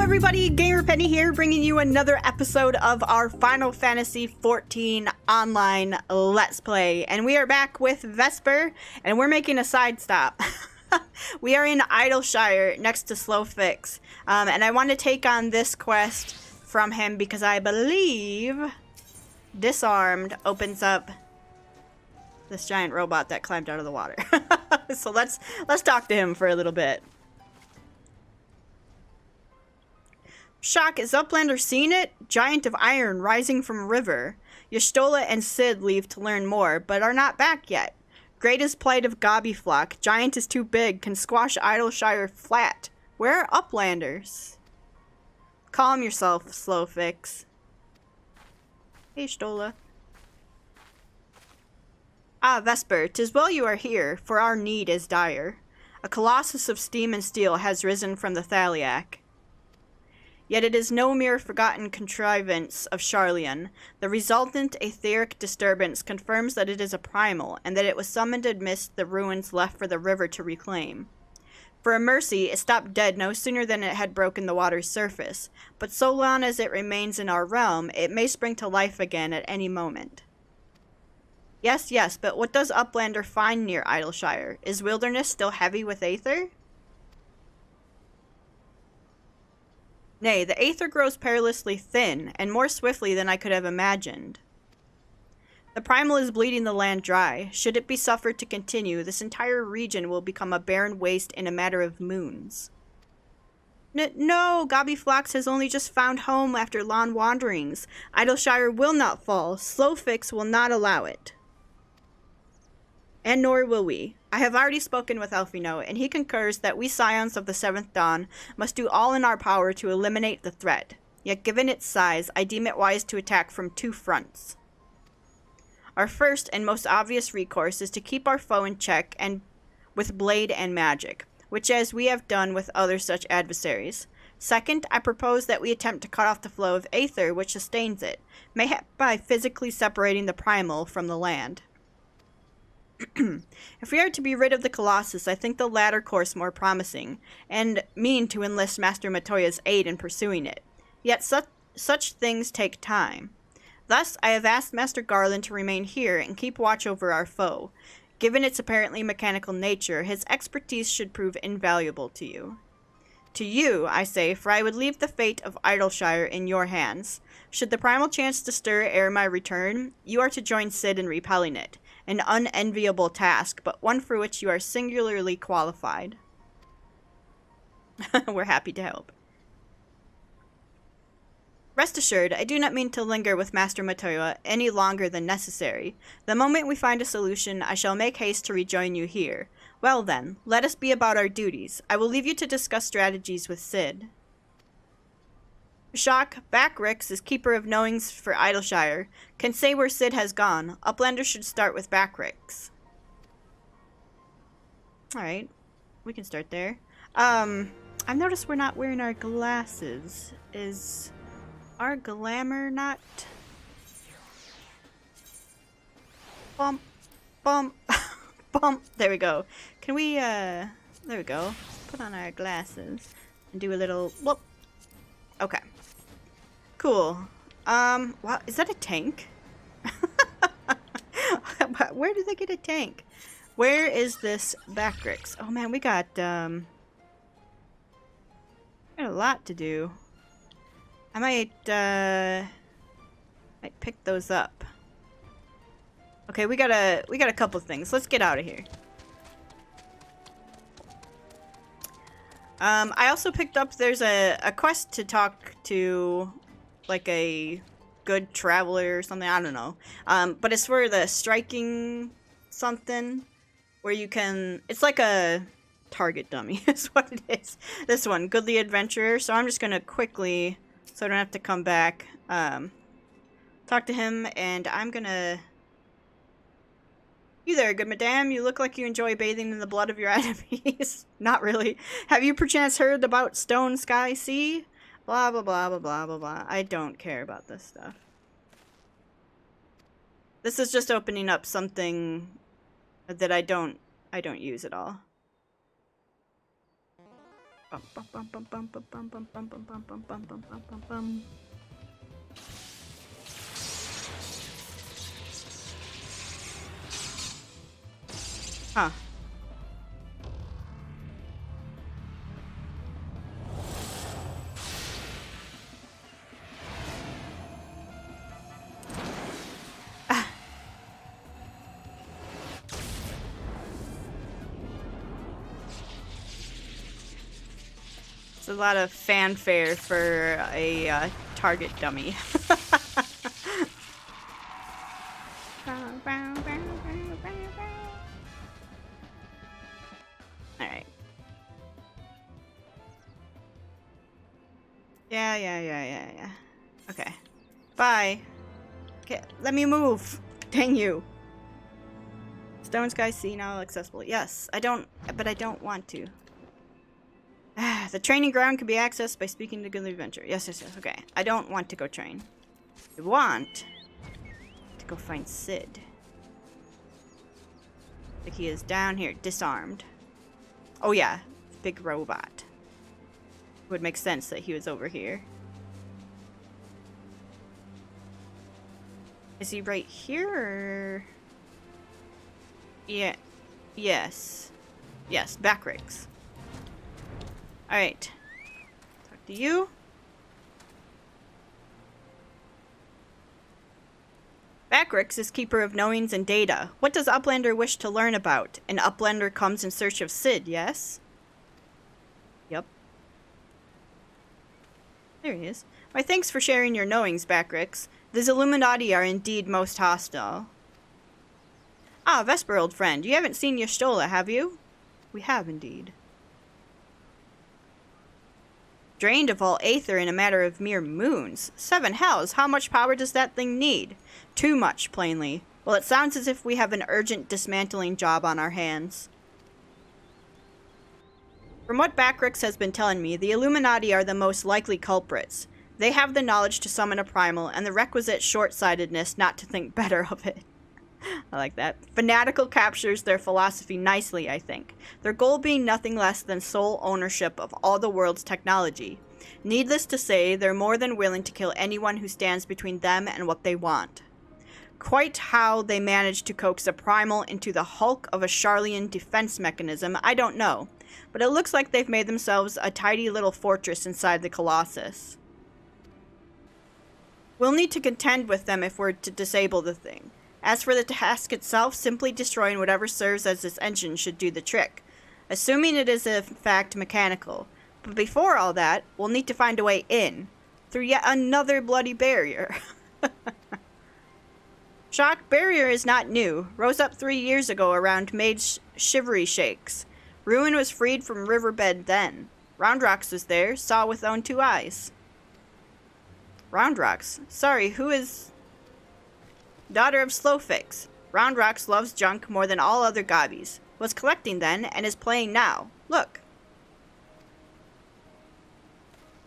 everybody, GamerPenny here, bringing you another episode of our Final Fantasy XIV online Let's Play. And we are back with Vesper, and we're making a side stop. We are in Idleshire, next to Slowfix. And I want to take on this quest from him because I believe Disarmed opens up this giant robot that climbed out of the water. So let's talk to him for a little bit. Shock, is Uplander seen it? Giant of iron rising from river. Y'shtola and Cid leave to learn more, but are not back yet. Greatest plight of Gobbyflock. Giant is too big, can squash Idleshire flat. Where are Uplanders? Calm yourself, Slowfix. Hey, Y'shtola. Ah, Vesper, 'tis well you are here, for our need is dire. A colossus of steam and steel has risen from the Thaliac. Yet it is no mere forgotten contrivance of Charlian. The resultant etheric disturbance confirms that it is a primal, and that it was summoned amidst the ruins left for the river to reclaim. For a mercy, it stopped dead no sooner than it had broken the water's surface, but so long as it remains in our realm, it may spring to life again at any moment. Yes, but what does Uplander find near Idleshire? Is wilderness still heavy with aether? Nay, the aether grows perilously thin, and more swiftly than I could have imagined. The primal is bleeding the land dry. Should it be suffered to continue, this entire region will become a barren waste in a matter of moons. No, Gobbyflox has only just found home after long wanderings. Idleshire will not fall. Slowfix will not allow it. And nor will we. I have already spoken with Elfino, and he concurs that we Scions of the Seventh Dawn must do all in our power to eliminate the threat. Yet given its size, I deem it wise to attack from two fronts. Our first and most obvious recourse is to keep our foe in check and with blade and magic, which as we have done with other such adversaries. Second, I propose that we attempt to cut off the flow of aether which sustains it, mayhap by physically separating the primal from the land. If we are to be rid of the Colossus, I think the latter course more promising, and mean to enlist Master Matoya's aid in pursuing it. Yet such things take time. Thus, I have asked Master Garland to remain here and keep watch over our foe. Given its apparently mechanical nature, his expertise should prove invaluable to you. To you, I say, for I would leave the fate of Idleshire in your hands. Should the primal chance to stir ere my return, you are to join Cid in repelling it. An unenviable task, but one for which you are singularly qualified. We're happy to help. Rest assured, I do not mean to linger with Master Matoya any longer than necessary. The moment we find a solution, I shall make haste to rejoin you here. Well then, let us be about our duties. I will leave you to discuss strategies with Cid. Shock, Backrix is keeper of knowings for Idleshire. Can say where Cid has gone. Uplander should start with Backrix. Alright, we can start there. I've noticed we're not wearing our glasses. Is our glamour not... Bump, bump, bump. There we go. Can we, there we go. Put on our glasses and do a little whoop. Okay. Cool. Wow, is that a tank? Where did they get a tank? Where is this Backrix? Oh man, we got a lot to do. I might pick those up. Okay, we got a couple things. Let's get out of here. I also picked up, there's a quest to talk to, like, a good traveler or something, I don't know. But it's for the striking something, where you can, it's like a target dummy, is what it is. This one, Goodly Adventurer, so I'm just gonna quickly, so I don't have to come back, talk to him, and I'm gonna... You there, good madame. You look like you enjoy bathing in the blood of your enemies. Not really. Have you perchance heard about Stone Sky Sea? Blah, blah, blah, blah, blah, blah, blah. I don't care about this stuff. This is just opening up something that I don't use at all. Bum, bum, bum, bum, bum, bum, bum, bum, bum, bum, bum, bum, bum, bum, bum, bum, bum. Huh. It's a lot of fanfare for a target dummy. Alright. Yeah. Okay. Bye. Okay, let me move. Dang you. Stone Sky Sea now accessible. Yes, I don't want to. The training ground can be accessed by speaking to Goodly Adventure. Yes. Okay. I don't want to go train. I want to go find Sid. Like he is down here, disarmed. Oh yeah, big robot. Would make sense that he was over here. Is he right here or... Yeah. Yes. Yes, Backrix. Alright. Talk to you. Backrix is keeper of knowings and data. What does Uplander wish to learn about? An Uplander comes in search of Sid, yes? Yep. There he is. Why, thanks for sharing your knowings, Backrix. These Illuminati are indeed most hostile. Ah, Vesper, old friend. You haven't seen Y'shtola, have you? We have, indeed. Drained of all aether in a matter of mere moons. 7 hells, how much power does that thing need? Too much, plainly. Well, it sounds as if we have an urgent dismantling job on our hands. From what Backrix has been telling me, the Illuminati are the most likely culprits. They have the knowledge to summon a primal, and the requisite short-sightedness not to think better of it. I like that. Fanatical captures their philosophy nicely, I think. Their goal being nothing less than sole ownership of all the world's technology. Needless to say, they're more than willing to kill anyone who stands between them and what they want. Quite how they managed to coax a primal into the hulk of a Charlian defense mechanism, I don't know. But it looks like they've made themselves a tidy little fortress inside the colossus. We'll need to contend with them if we're to disable the thing. As for the task itself, simply destroying whatever serves as its engine should do the trick, assuming it is in fact mechanical. But before all that, we'll need to find a way in, through yet another bloody barrier. Shock barrier is not new, rose up 3 years ago around Maid's shivery shakes. Ruin was freed from riverbed then. Roundrocks was there, saw with own 2 eyes. Roundrocks? Sorry, who is... Daughter of Slowfix. Roundrocks loves junk more than all other gobbies. Was collecting then, and is playing now. Look.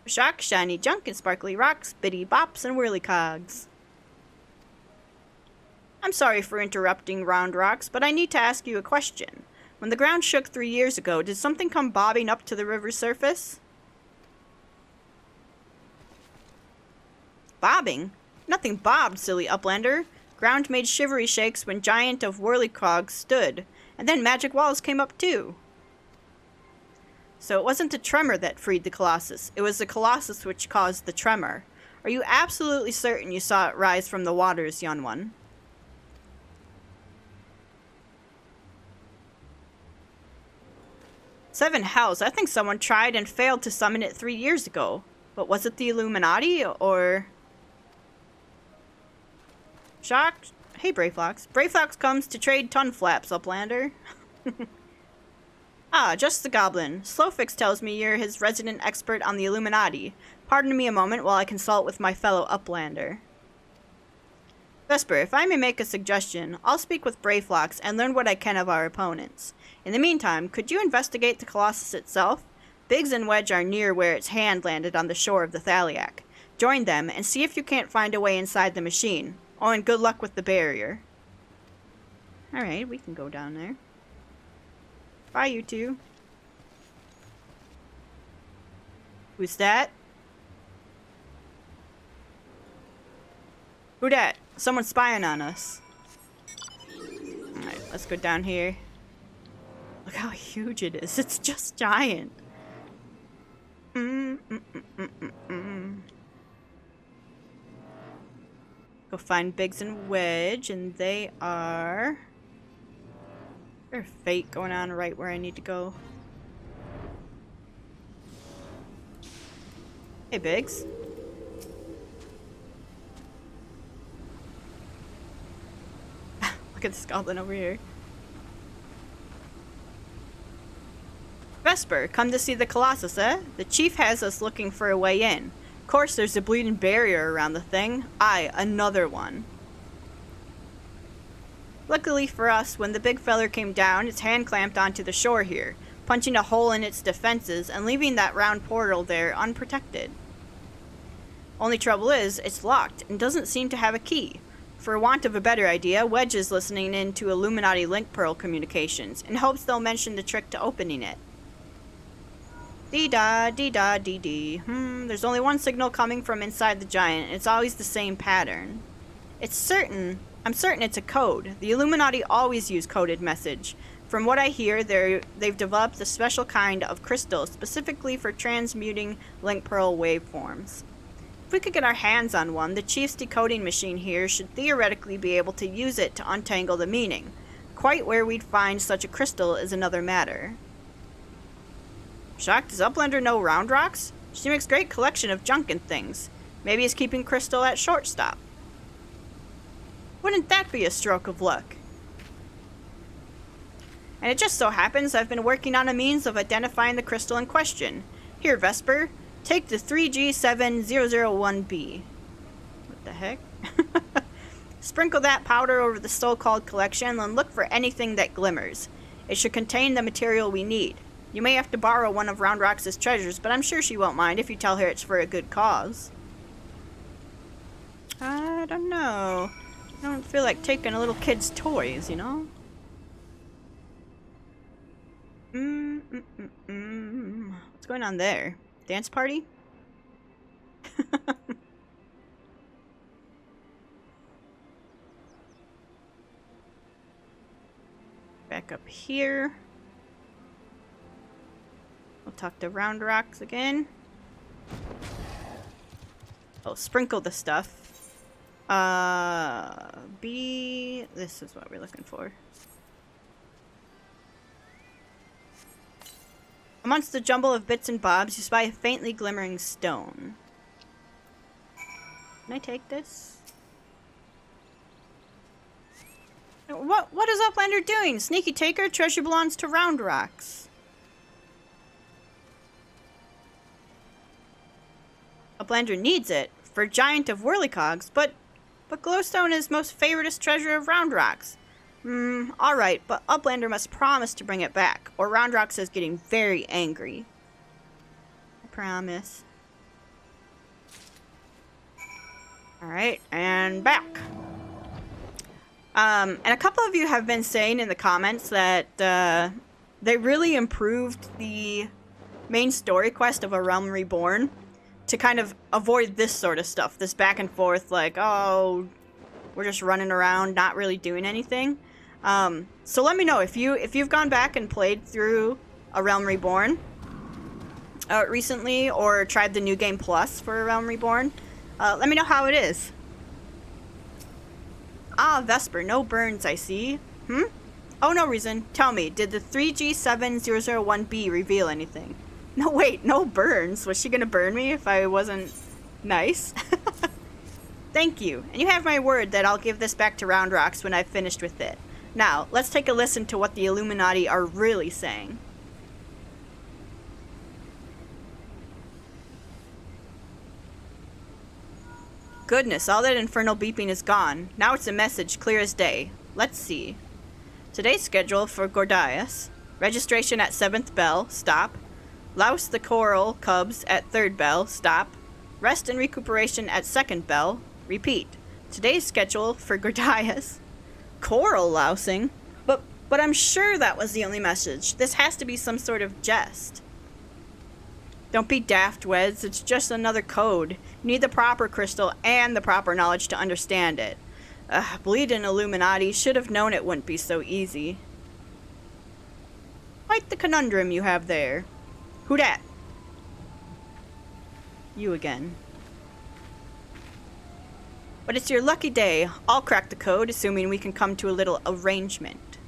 Shock, shiny junk, and sparkly rocks, biddy bops, and whirly cogs. I'm sorry for interrupting, Roundrocks, but I need to ask you a question. When the ground shook 3 years ago, did something come bobbing up to the river's surface? Bobbing? Nothing bobbed, silly Uplander. Ground made shivery shakes when Giant of Whirlycogs stood, and then magic walls came up too. So it wasn't a tremor that freed the Colossus, it was the Colossus which caused the tremor. Are you absolutely certain you saw it rise from the waters, young one? Seven hells, I think someone tried and failed to summon it 3 years ago. But was it the Illuminati, or... Shock? Hey, Brayflox. Brayflox comes to trade ton flaps, Uplander. Ah, just the goblin. Slowfix tells me you're his resident expert on the Illuminati. Pardon me a moment while I consult with my fellow Uplander. Vesper, if I may make a suggestion, I'll speak with Brayflox and learn what I can of our opponents. In the meantime, could you investigate the Colossus itself? Biggs and Wedge are near where its hand landed on the shore of the Thaliac. Join them and see if you can't find a way inside the machine. Oh, and good luck with the barrier. Alright, we can go down there. Bye, you two. Who's that? Who dat? Someone's spying on us. Alright, let's go down here. Look how huge it is. It's just giant. Go find Biggs and Wedge, and they are... There's fate going on right where I need to go. Hey, Biggs. Look at this goblin over here. Vesper, come to see the colossus, eh? The chief has us looking for a way in. Of course, there's a bleeding barrier around the thing. Aye, another one. Luckily for us, when the big feller came down, its hand clamped onto the shore here, punching a hole in its defenses and leaving that round portal there unprotected. Only trouble is, it's locked and doesn't seem to have a key. For want of a better idea, Wedge is listening in to Illuminati link pearl communications in hopes they'll mention the trick to opening it. Dee-da, dee-da, dee-dee. There's only one signal coming from inside the giant, and it's always the same pattern. I'm certain it's a code. The Illuminati always use coded message. From what I hear, they've developed a special kind of crystal specifically for transmuting link pearl waveforms. If we could get our hands on one, the Chief's decoding machine here should theoretically be able to use it to untangle the meaning. Quite where we'd find such a crystal is another matter. Shocked, does Uplander know Round Rocks? She makes great collection of junk and things. Maybe he's keeping Crystal at shortstop. Wouldn't that be a stroke of luck? And it just so happens I've been working on a means of identifying the crystal in question. Here, Vesper, take the 3G7001B. What the heck? Sprinkle that powder over the so-called collection and look for anything that glimmers. It should contain the material we need. You may have to borrow one of Round Rock's treasures, but I'm sure she won't mind if you tell her it's for a good cause. I don't know. I don't feel like taking a little kid's toys, you know? What's going on there? Dance party? Back up here. We'll talk to Round Rocks again. Oh, sprinkle the stuff. This is what we're looking for. Amongst the jumble of bits and bobs, you spy a faintly glimmering stone. Can I take this? What is Uplander doing? Sneaky taker, treasure belongs to Round Rocks. Uplander needs it for Giant of Whirlycogs, but glowstone is most favoritist treasure of Round Rocks. Alright, but Uplander must promise to bring it back, or Round Rocks is getting very angry. I promise. Alright, and back. And a couple of you have been saying in the comments that they really improved the main story quest of A Realm Reborn to kind of avoid this sort of stuff, this back and forth, like, oh, we're just running around, not really doing anything. So let me know if you've gone back and played through A Realm Reborn recently, or tried the New Game Plus for A Realm Reborn. Let me know how it is. Ah, Vesper, no burns, I see. Oh, no reason. Tell me, did the 3G7001B reveal anything? No, wait, no burns. Was she gonna burn me if I wasn't nice? Thank you. And you have my word that I'll give this back to Round Rocks when I've finished with it. Now, let's take a listen to what the Illuminati are really saying. Goodness, all that infernal beeping is gone. Now it's a message clear as day. Let's see. Today's schedule for Gordias. Registration at 7th bell. Stop. Louse the coral cubs at 3rd bell. Stop. Rest and recuperation at 2nd bell. Repeat. Today's schedule for Gordias. Coral lousing? But I'm sure that was the only message. This has to be some sort of jest. Don't be daft, Wes. It's just another code. You need the proper crystal and the proper knowledge to understand it. Bleeding Illuminati should have known it wouldn't be so easy. Quite the conundrum you have there. Who dat? You again. But it's your lucky day. I'll crack the code, assuming we can come to a little arrangement.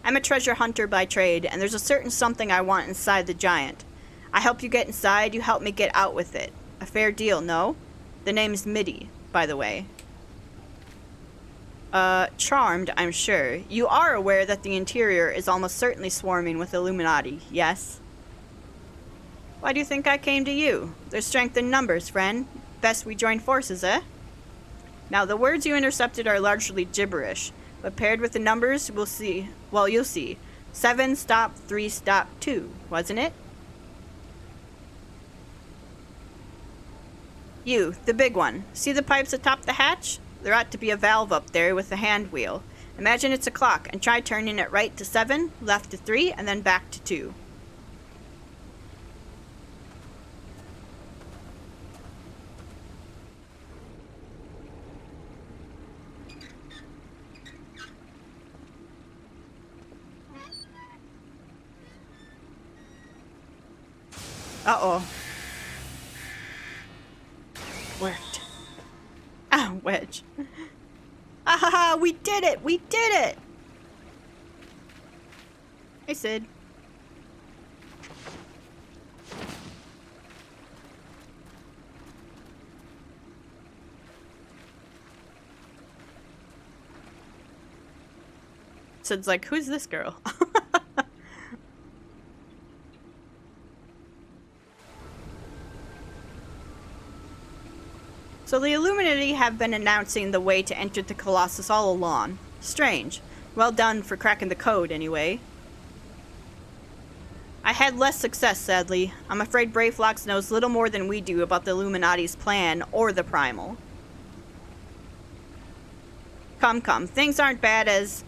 I'm a treasure hunter by trade, and there's a certain something I want inside the giant. I help you get inside, you help me get out with it. A fair deal, no? The name's Midi, by the way. Charmed, I'm sure. You are aware that the interior is almost certainly swarming with Illuminati, yes? Why do you think I came to you? There's strength in numbers, friend. Best we join forces, eh? Now, the words you intercepted are largely gibberish, but paired with the numbers, we'll see. Well, you'll see. 7 stop 3 stop 2, wasn't it? You, the big one. See the pipes atop the hatch? There ought to be a valve up there with a hand wheel. Imagine it's a clock, and try turning it right to 7, left to 3, and then back to 2. Uh-oh. Worked. Ah, Wedge. Ah, we did it! We did it! Hey, Sid. Sid's like, who's this girl? So the Illuminati have been announcing the way to enter the Colossus all along. Strange. Well done for cracking the code, anyway. I had less success, sadly. I'm afraid Brayflox knows little more than we do about the Illuminati's plan or the Primal. Come, things aren't as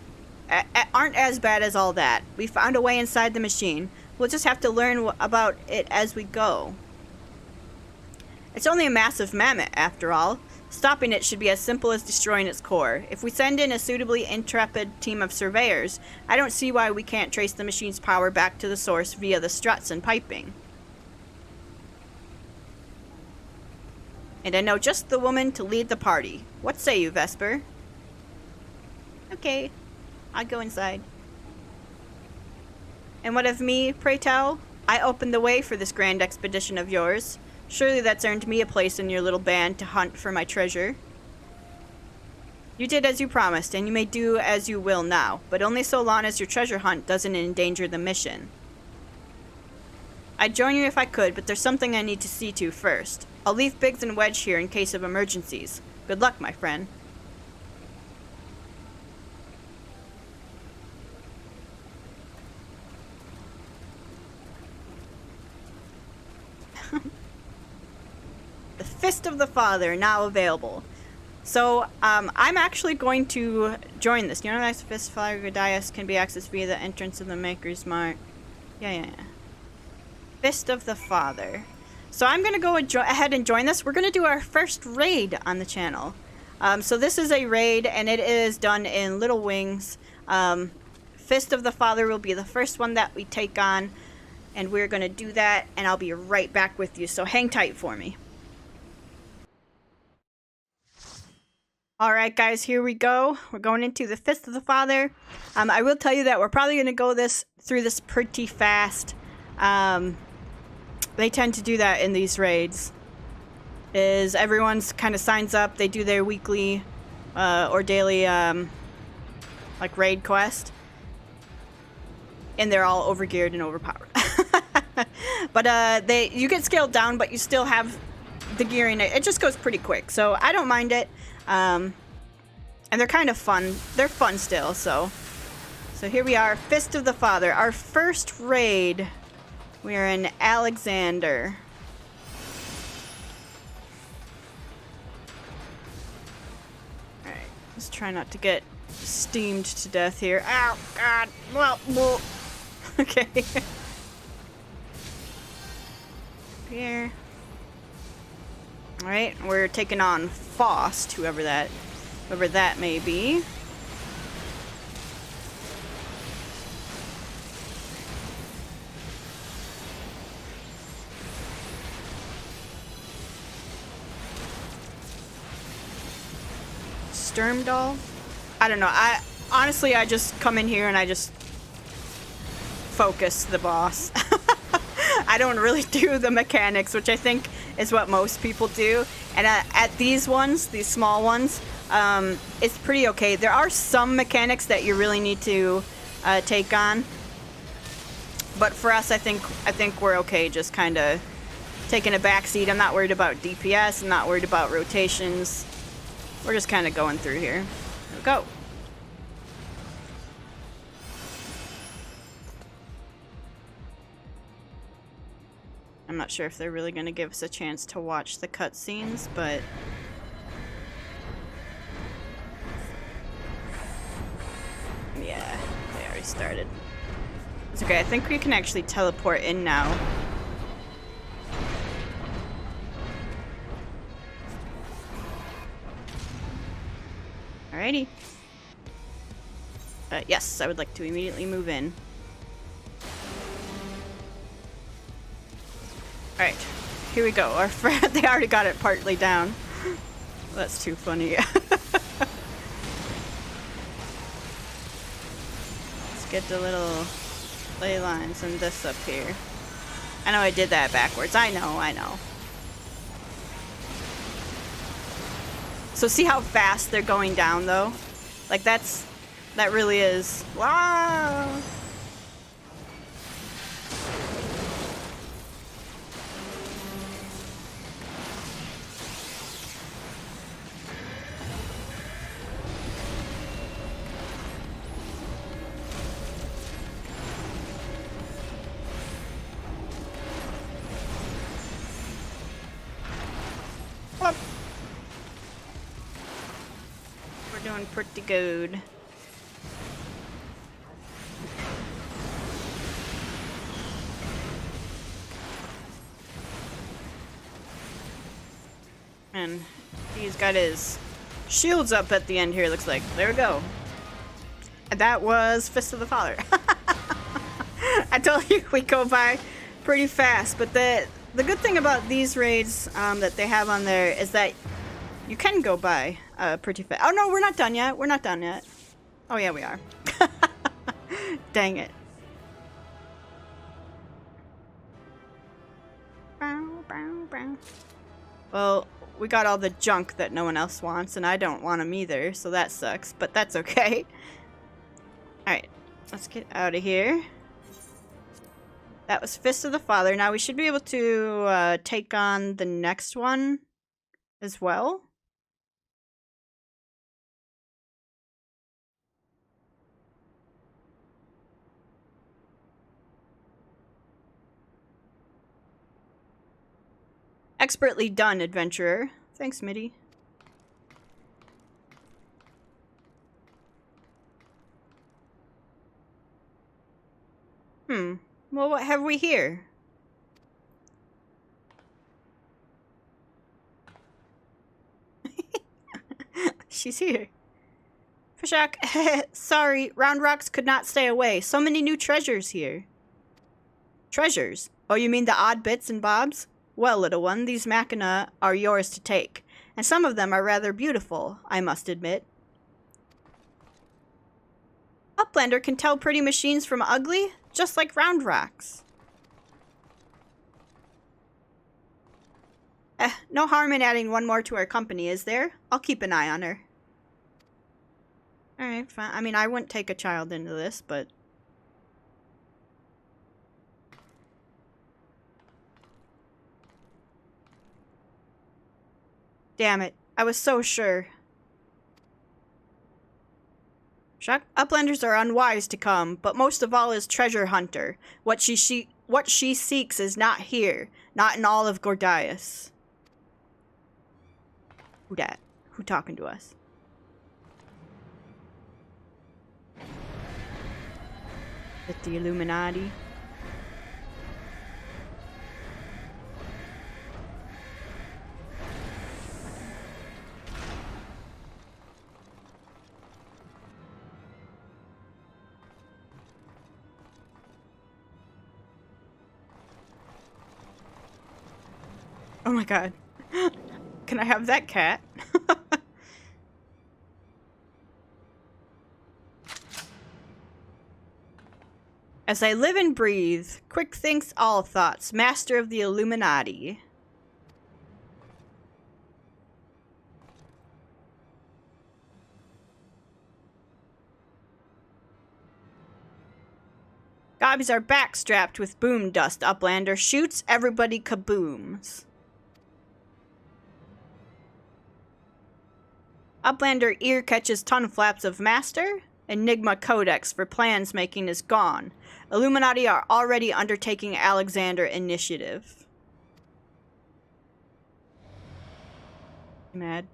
bad as all that. We found a way inside the machine. We'll just have to learn about it as we go. It's only a massive mammoth, after all. Stopping it should be as simple as destroying its core. If we send in a suitably intrepid team of surveyors, I don't see why we can't trace the machine's power back to the source via the struts and piping. And I know just the woman to lead the party. What say you, Vesper? Okay, I'll go inside. And what of me, pray tell? I opened the way for this grand expedition of yours. Surely that's earned me a place in your little band to hunt for my treasure. You did as you promised, and you may do as you will now, but only so long as your treasure hunt doesn't endanger the mission. I'd join you if I could, but there's something I need to see to first. I'll leave Biggs and Wedge here in case of emergencies. Good luck, my friend. The Fist of the Father, now available. So, I'm actually going to join this. You know, the Fist of the Father Gordias can be accessed via the entrance of the Maker's Mark. Yeah. Fist of the Father. So I'm going to go ahead and join this. We're going to do our first raid on the channel. So this is a raid, and it is done in Little Wings. Fist of the Father will be the first one that we take on. And we're going to do that, and I'll be right back with you. So hang tight for me. Alright guys, here we go. We're going into the Fist of the Father. I will tell you that we're probably going to go through this pretty fast. They tend to do that in these raids. Is everyone's kind of signs up, they do their weekly or daily like raid quest. And they're all overgeared and overpowered. But you get scaled down, but you still have the gearing. It just goes pretty quick, so I don't mind it. And they're kind of fun. They're fun still, so here we are, Fist of the Father. Our first raid. We are in Alexander. Alright, let's try not to get steamed to death here. Ow, God. Well. Okay. here. Alright, we're taking on Faust, whoever that may be. Sturmdoll? I don't know. Honestly, I just come in here and I just focus the boss. I don't really do the mechanics, which I think is what most people do. And at these ones, these small ones, it's pretty okay. There are some mechanics that you really need to take on. But for us, I think we're okay just kind of taking a backseat. I'm not worried about DPS. I'm not worried about rotations. We're just kind of going through here. Here we go. I'm not sure if they're really going to give us a chance to watch the cutscenes, but... yeah, they already started. It's okay, I think we can actually teleport in now. Alrighty. Yes, I would like to immediately move in. Alright, here we go. Our friend, they already got it partly down. That's too funny. Let's get the little ley lines and this up here. I know I did that backwards. I know. So see how fast they're going down, though? Like, that really is... wow! Doing pretty good. And he's got his shields up at the end here, looks like. There we go. And that was Fist of the Father. I told you we go by pretty fast, but the good thing about these raids that they have on there is that you can go by pretty fast. Oh no, we're not done yet. We're not done yet. Oh yeah, we are. Dang it. Well, we got all the junk that no one else wants, and I don't want them either, so that sucks, but that's okay. Alright, let's get out of here. That was Fist of the Father. Now we should be able to take on the next one as well. Expertly done, adventurer. Thanks, Mitty. Well, what have we here? She's here. Fishak, sorry, Round Rocks could not stay away. So many new treasures here. Treasures? Oh, you mean the odd bits and bobs? Well, little one, these machina are yours to take, and some of them are rather beautiful, I must admit. Uplander can tell pretty machines from ugly, just like Round Rocks. No harm in adding one more to our company, is there? I'll keep an eye on her. Alright, fine. I mean, I wouldn't take a child into this, but... damn it. I was so sure. Uplanders are unwise to come, but most of all is Treasure Hunter. What she seeks is not here. Not in all of Gordias. Who dat? Who talking to us? With the Illuminati. Oh my god. Can I have that cat? As I live and breathe, quick thinks all thoughts, master of the Illuminati. Gobbies are backstrapped with boom dust. Uplander shoots, everybody kabooms. Uplander ear catches ton flaps of master. Enigma Codex for plans making is gone. Illuminati are already undertaking Alexander initiative. Mad.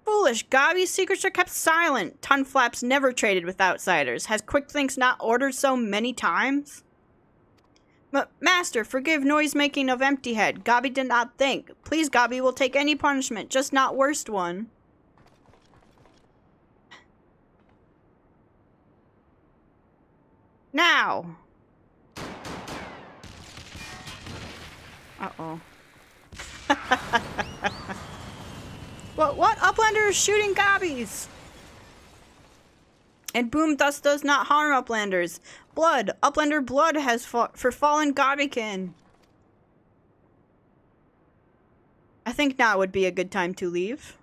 Foolish. Gobby's secrets are kept silent. Ton flaps never traded with outsiders. Has Quickthinks not ordered so many times? Master, forgive noise-making of empty head. Gobby did not think. Please, Gobby will take any punishment, just not worst one. Now! Uh-oh. What? Uplander is shooting Gobbies! And boom dust does not harm Uplanders. Blood. Uplander blood has fought for fallen Gobbykin. I think now would be a good time to leave.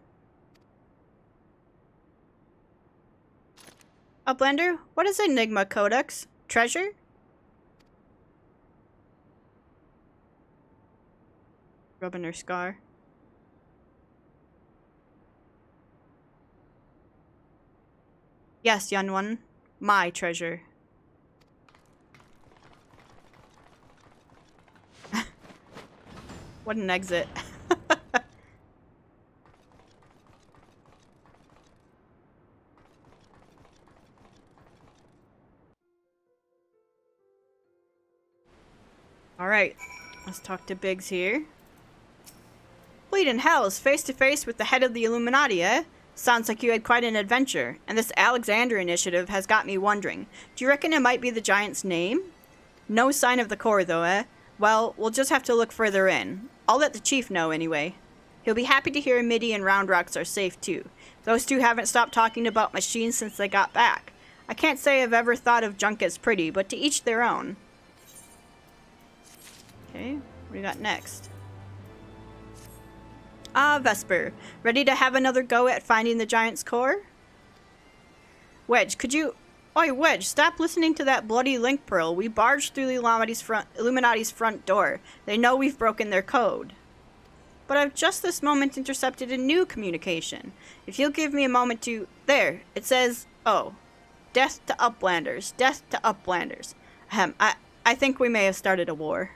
Uplander, what is Enigma Codex? Treasure? Rubbing her scar. Yes, young one. My treasure. What an exit. Alright, let's talk to Biggs here. Bleeding hells, face to face with the head of the Illuminati, eh? Sounds like you had quite an adventure, and this Alexander initiative has got me wondering. Do you reckon it might be the giant's name? No sign of the core, though, eh? Well, we'll just have to look further in. I'll let the chief know, anyway. He'll be happy to hear Midi and Round Rocks are safe, too. Those two haven't stopped talking about machines since they got back. I can't say I've ever thought of junk as pretty, but to each their own. Okay, what do we got next? Ah, Vesper. Ready to have another go at finding the giant's core? Wedge, could you... Oi, Wedge, stop listening to that bloody link pearl. We barged through the Illuminati's front door. They know we've broken their code. But I've just this moment intercepted a new communication. If you'll give me a moment to... There, it says... Oh. Death to Uplanders. Death to Uplanders. I think we may have started a war.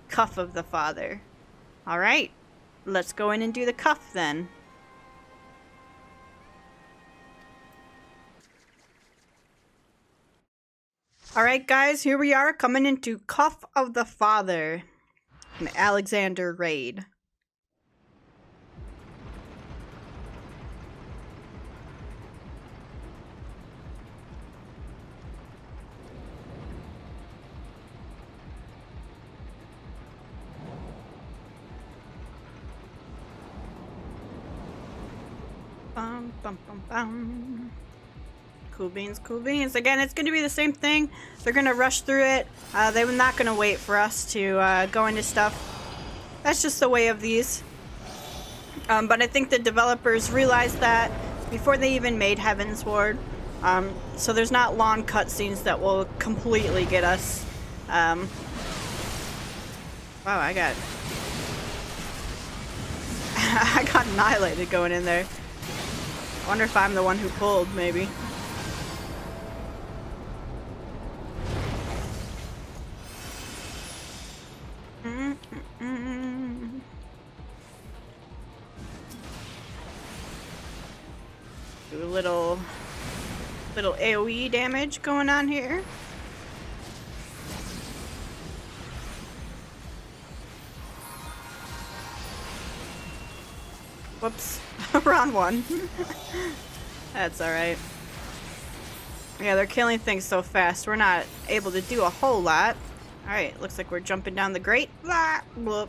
Cuff of the Father. Alright. Let's go in and do the cuff then. Alright guys, here we are coming into Cuff of the Father. An Alexander raid. Bum, bum, bum, bum. Cool beans, cool beans. Again, it's going to be the same thing. They're going to rush through it. They're not going to wait for us to go into stuff. That's just the way of these. But I think the developers realized that before they even made Heavensward. So there's not long cutscenes that will completely get us. Wow, I got annihilated going in there. I wonder if I'm the one who pulled, maybe. Do a little AoE damage going on here. Whoops. Round one. That's alright. Yeah, they're killing things so fast, we're not able to do a whole lot. Alright, looks like we're jumping down the grate. Blah, bloop.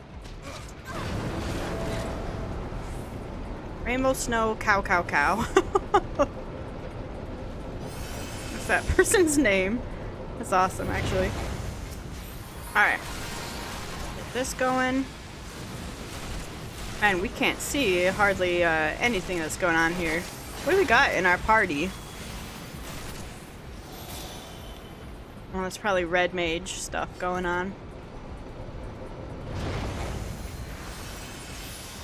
Rainbow snow, cow, cow, cow. What's that person's name? That's awesome, actually. Alright. Get this going. Man, we can't see hardly anything that's going on here. What do we got in our party? Well, that's probably red mage stuff going on.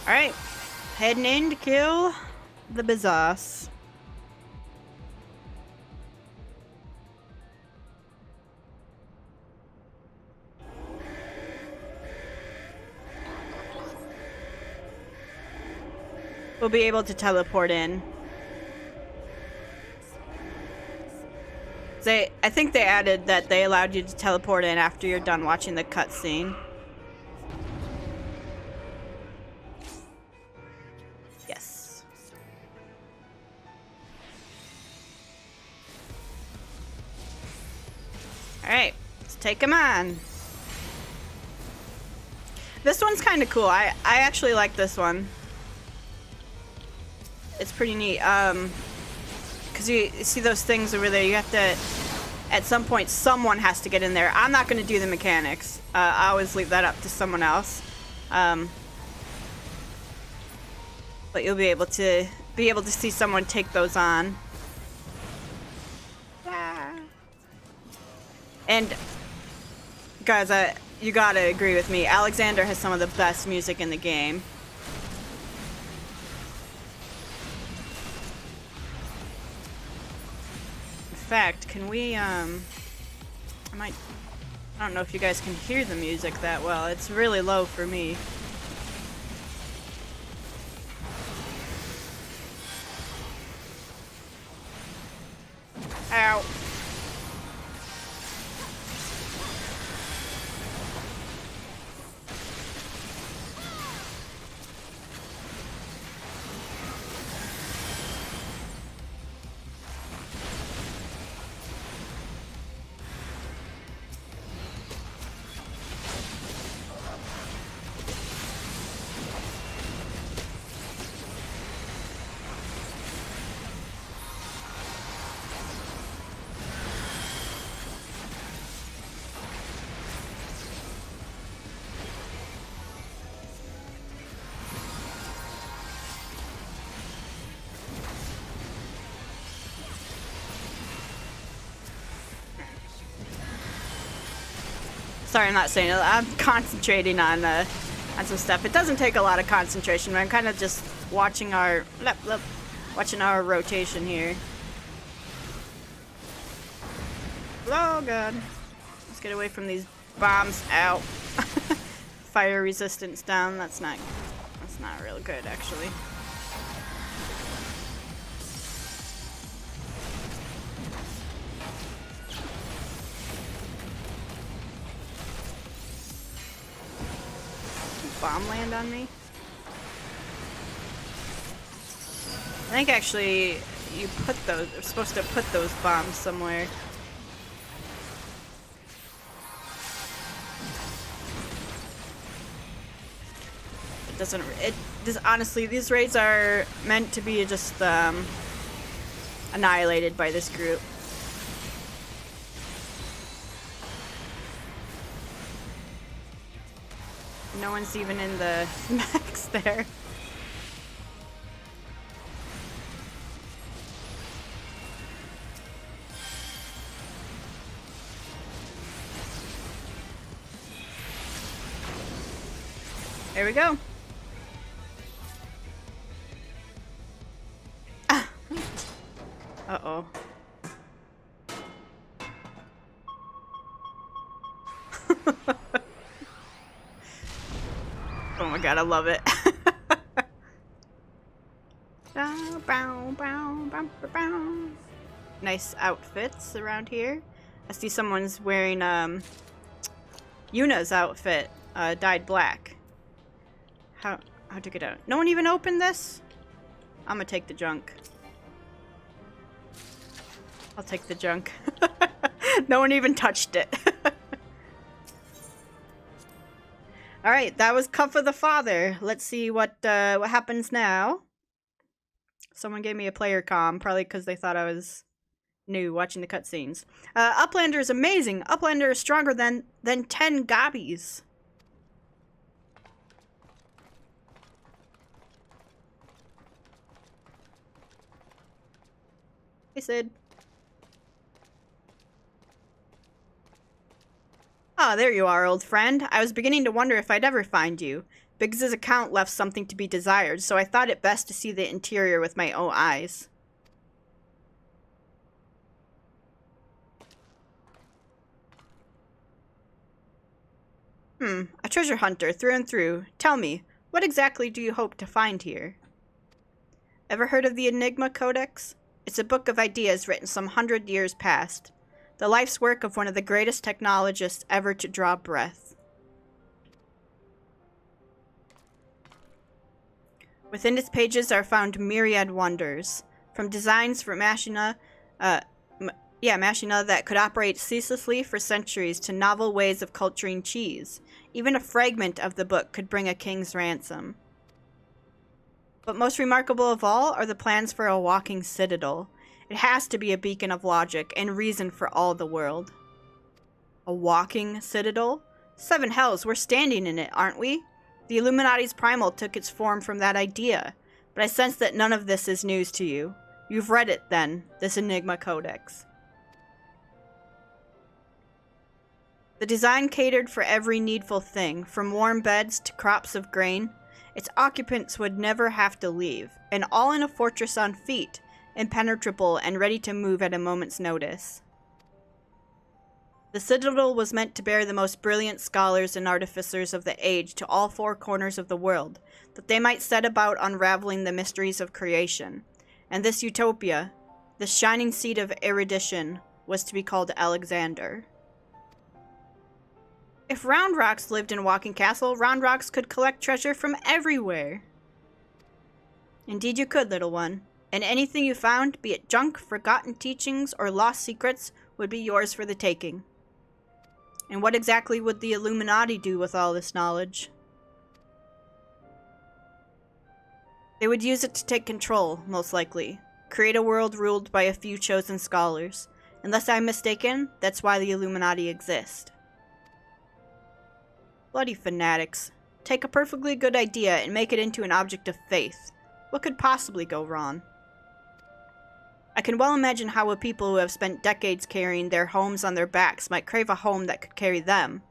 Alright. Heading in to kill the Bizos. We'll be able to teleport in. I think they added that they allowed you to teleport in after you're done watching the cutscene. Yes. Alright, let's take him on. This one's kind of cool. I actually like this one. It's pretty neat. Because you see those things over there, you have to, at some point, someone has to get in there. I'm not going to do the mechanics. I always leave that up to someone else. But you'll be able to see someone take those on. And guys, you gotta agree with me. Alexander has some of the best music in the game. In fact, can we, I don't know if you guys can hear the music that well. It's really low for me. Ow. Sorry, I'm not saying it. I'm concentrating on some stuff. It doesn't take a lot of concentration, but I'm kind of just watching our rotation here. Oh god. Let's get away from these bombs. Ow. Fire resistance down. That's not real good, actually. Bomb land on me? I think actually you're supposed to put those bombs somewhere. Honestly, these raids are meant to be just annihilated by this group. No one's even in the max there. There we go. Ah. Uh-oh. Oh my god, I love it. Nice outfits around here. I see someone's wearing Yuna's outfit, dyed black. How to get out? No one even opened this? I'm gonna take the junk. I'll take the junk. No one even touched it. Alright, that was Cuff of the Father. Let's see what happens now. Someone gave me a player comm, probably because they thought I was new watching the cutscenes. Uplander is amazing. Uplander is stronger than 10 gobbies. Hey, Sid. Ah, there you are, old friend. I was beginning to wonder if I'd ever find you. Biggs's account left something to be desired, so I thought it best to see the interior with my own eyes. A treasure hunter through and through. Tell me, what exactly do you hope to find here? Ever heard of the Enigma Codex? It's a book of ideas written some 100 years past. The life's work of one of the greatest technologists ever to draw breath. Within its pages are found myriad wonders, from designs for machina that could operate ceaselessly for centuries to novel ways of culturing cheese. Even a fragment of the book could bring a king's ransom. But most remarkable of all are the plans for a walking citadel. It has to be a beacon of logic and reason for all the world. A walking citadel? Seven hells, we're standing in it, aren't we? The Illuminati's primal took its form from that idea, but I sense that none of this is news to you. You've read it, then, this Enigma Codex. The design catered for every needful thing, from warm beds to crops of grain. Its occupants would never have to leave, and all in a fortress on feet, impenetrable and ready to move at a moment's notice. The citadel was meant to bear the most brilliant scholars and artificers of the age to all four corners of the world, that they might set about unraveling the mysteries of creation. And this utopia, this shining seat of erudition, was to be called Alexander. If Round Rocks lived in Walking Castle, Round Rocks could collect treasure from everywhere. Indeed you could, little one. And anything you found, be it junk, forgotten teachings, or lost secrets, would be yours for the taking. And what exactly would the Illuminati do with all this knowledge? They would use it to take control, most likely. Create a world ruled by a few chosen scholars. Unless I'm mistaken, that's why the Illuminati exist. Bloody fanatics. Take a perfectly good idea and make it into an object of faith. What could possibly go wrong? I can well imagine how a people who have spent decades carrying their homes on their backs might crave a home that could carry them.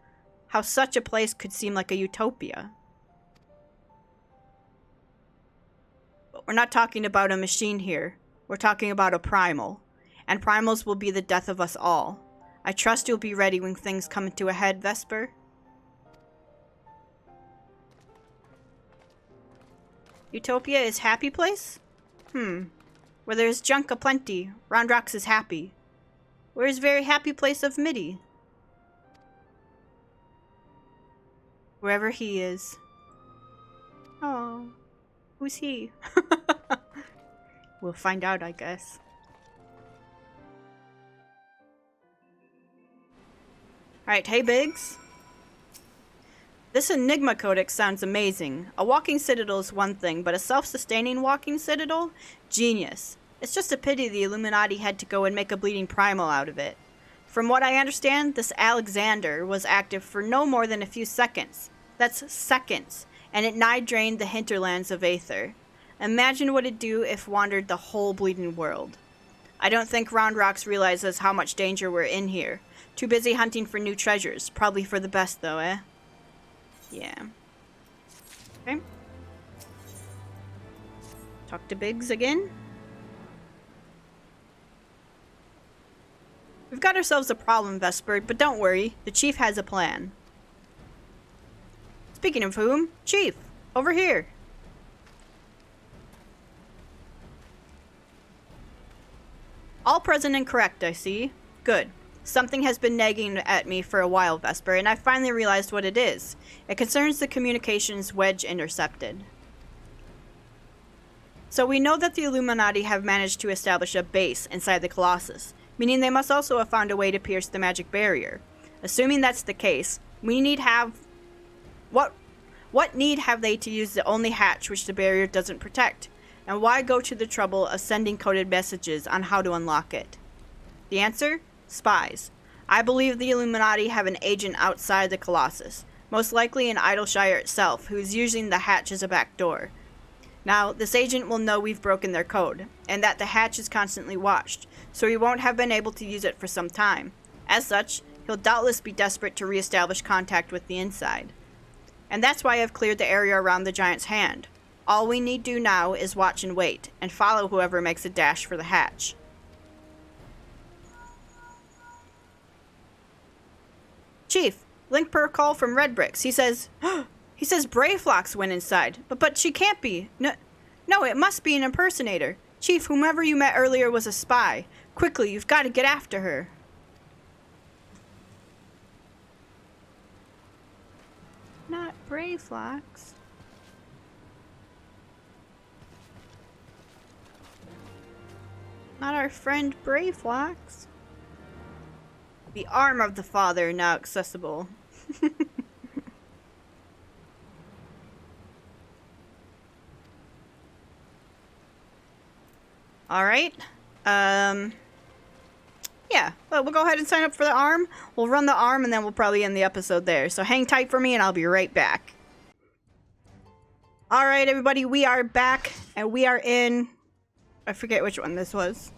How such a place could seem like a utopia. But we're not talking about a machine here. We're talking about a primal. And primals will be the death of us all. I trust you'll be ready when things come to a head, Vesper. Utopia is happy place? Where there's junk aplenty, Round Rocks is happy. Where's very happy place of Midi? Wherever he is. Oh, who's he? We'll find out, I guess. Alright, hey Biggs. This Enigma Codex sounds amazing. A walking citadel is one thing, but a self-sustaining walking citadel? Genius. It's just a pity the Illuminati had to go and make a bleeding primal out of it. From what I understand, this Alexander was active for no more than a few seconds. That's seconds. And it nigh drained the hinterlands of Aether. Imagine what it'd do if wandered the whole bleeding world. I don't think Round Rocks realizes how much danger we're in here. Too busy hunting for new treasures. Probably for the best though, eh? Yeah. Okay. Talk to Biggs again. We've got ourselves a problem, Vesper, but don't worry. The Chief has a plan. Speaking of whom, Chief, over here. All present and correct, I see. Good. Something has been nagging at me for a while, Vesper, and I finally realized what it is. It concerns the communications wedge intercepted. So we know that the Illuminati have managed to establish a base inside the Colossus. meaning they must also have found a way to pierce the magic barrier. Assuming that's the case, we need have... What need have they to use the only hatch which the barrier doesn't protect? And why go to the trouble of sending coded messages on how to unlock it? The answer? Spies. I believe the Illuminati have an agent outside the Colossus, most likely in Idleshire itself, who is using the hatch as a back door. Now, this agent will know we've broken their code, and that the hatch is constantly watched, so he won't have been able to use it for some time. As such, he'll doubtless be desperate to re-establish contact with the inside. And that's why I've cleared the area around the giant's hand. All we need do now is watch and wait, and follow whoever makes a dash for the hatch. Chief, link per call from Red Bricks. He says Brayflox went inside, but she can't be. No, it must be an impersonator. Chief, whomever you met earlier was a spy. Quickly, you've got to get after her. Not Brayflox. Not our friend Brayflox. The arm of the father now accessible. Alright. Yeah, well, we'll go ahead and sign up for the arm. We'll run the arm and then we'll probably end the episode there. So hang tight for me and I'll be right back. Alright, everybody, we are back and we are in... I forget which one this was.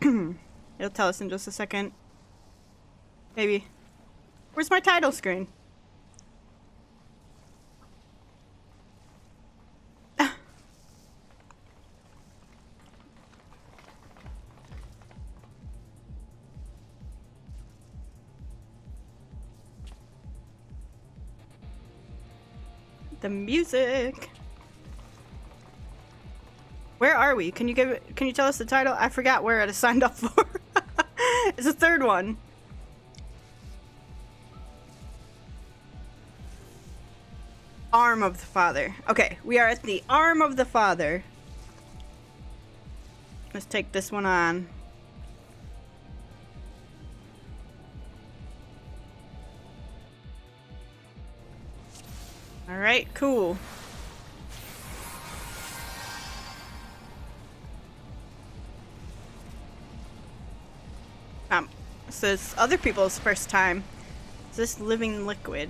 It'll tell us in just a second. Maybe. Where's my title screen? The music. Where are we? Can you tell us the title? I forgot where I signed up for. It's the third one. Arm of the Father. Okay, we are at the Arm of the Father. Let's take this one on. Alright, cool. So it's other people's first time. Is this living liquid?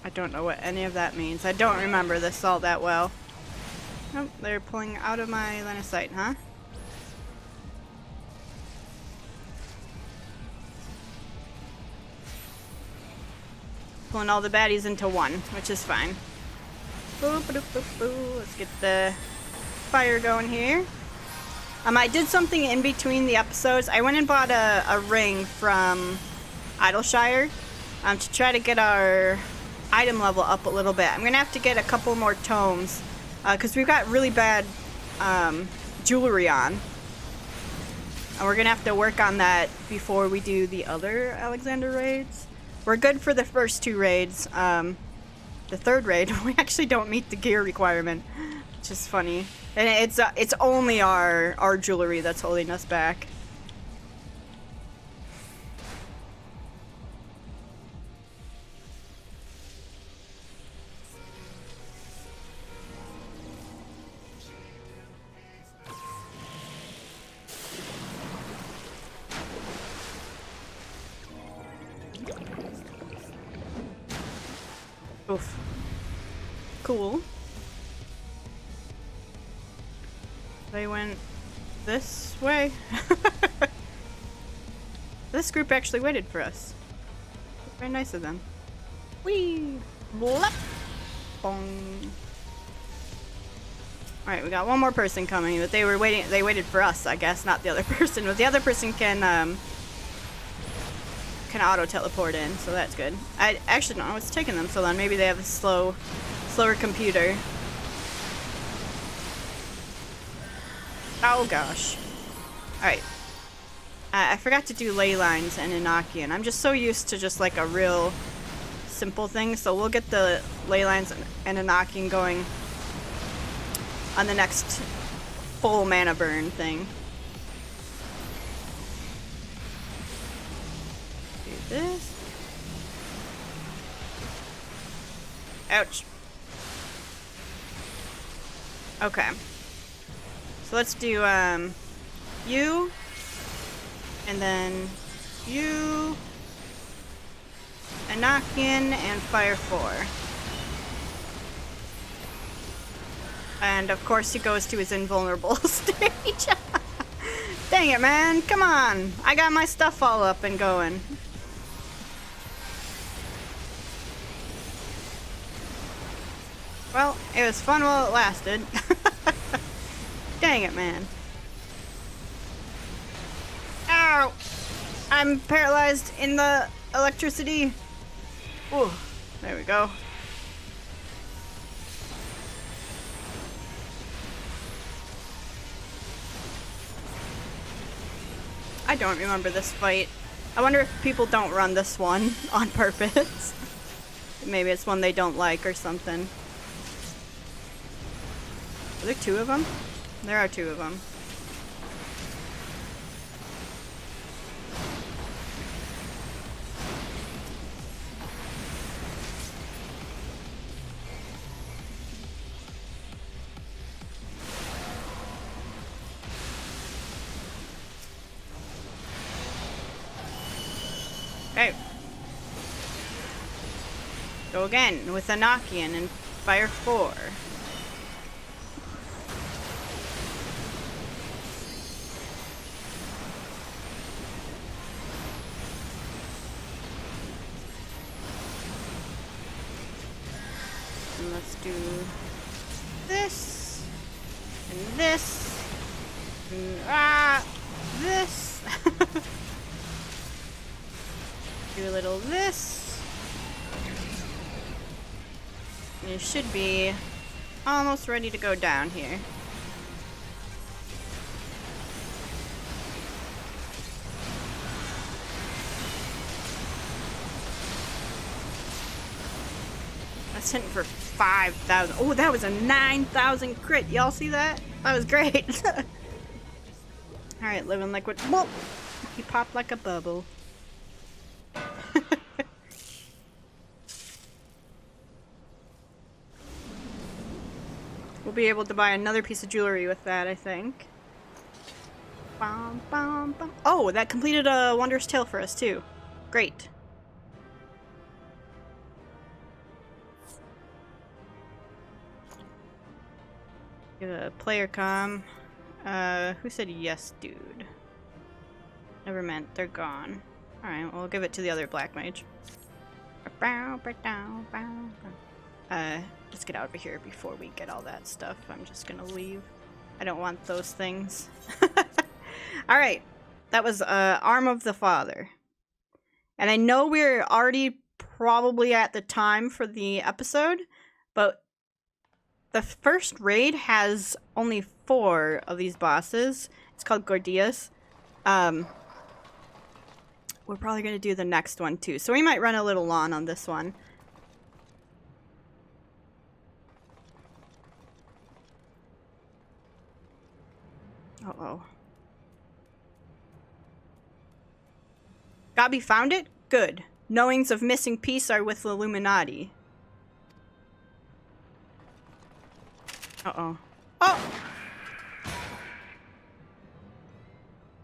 I don't know what any of that means. I don't remember this all that well. Oh, they're pulling out of my line of sight, huh? Pulling all the baddies into one, which is fine. Boop, boop, boop, boop. Let's get the fire going here. I did something in between the episodes. I went and bought a ring from Idleshire to try to get our item level up a little bit. I'm gonna have to get a couple more tomes because we've got really bad jewelry on, and we're gonna have to work on that before we do the other Alexander raids. We're good for the first two raids. The third raid, we actually don't meet the gear requirement, which is funny. And it's only our jewelry that's holding us back. Oof. Cool. They went this way. This group actually waited for us. Very nice of them. Whee! Blop! Bong. Alright, we got one more person coming, but they waited for us, I guess, not the other person. But the other person can auto teleport in, so that's good. I actually don't know what's taking them so long. Maybe they have a slower computer. Oh gosh. Alright. I forgot to do ley lines and Enochian. I'm just so used to just like a real simple thing, so we'll get the ley lines and Enochian going on the next full mana burn thing. Ouch. Okay. So let's do, you, and then you, Anakin, and Fire 4. And of course he goes to his invulnerable stage. Dang it, man. Come on. I got my stuff all up and going. Well, it was fun while it lasted. Dang it, man. Ow! I'm paralyzed in the electricity. Ooh, there we go. I don't remember this fight. I wonder if people don't run this one on purpose. Maybe it's one they don't like or something. Are there two of them? There are two of them. Okay. Go again with Anakian and Fire 4. And let's do this and this and this. Do a little this. And you should be almost ready to go down here. That's hitting for 5,000. Oh, that was a 9,000 crit. Y'all see that? That was great. Alright, living liquid. Whoa! He popped like a bubble. We'll be able to buy another piece of jewelry with that, I think. Bum, bum, bum. Oh, that completed a Wondrous Tale for us, too. Great. Give a player comm. Who said yes, dude? Never meant. They're gone. Alright, we'll give it to the other black mage. Let's get out of here before we get all that stuff. I'm just gonna leave. I don't want those things. Alright. That was, Arm of the Father. And I know we're already probably at the time for the episode, but the first raid has only 4 of these bosses. It's called Gordias. We're probably gonna do the next one too, so we might run a little long on this one. Uh-oh. Gabi found it? Good. Knowings of missing piece are with the Illuminati. Uh-oh. Oh!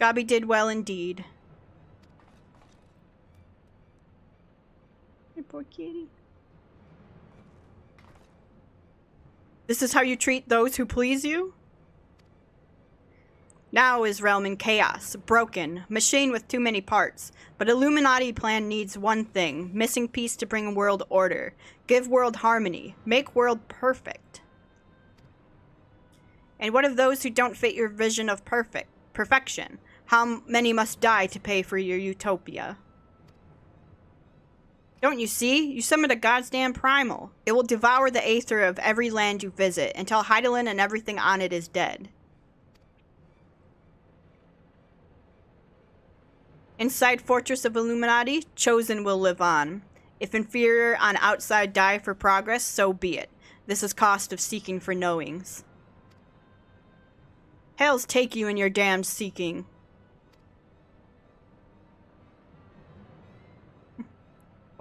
Gabi did well indeed. Hey, poor kitty. This is how you treat those who please you? Now is realm in chaos, broken, machine with too many parts. But Illuminati plan needs one thing, missing piece to bring world order. Give world harmony. Make world perfect. And what of those who don't fit your vision of perfection? How many must die to pay for your utopia? Don't you see? You summoned a goddamn primal. It will devour the aether of every land you visit until Heidelin and everything on it is dead. Inside Fortress of Illuminati, Chosen will live on. If inferior on outside die for progress, so be it. This is cost of seeking for knowings. Hells take you in your damned seeking.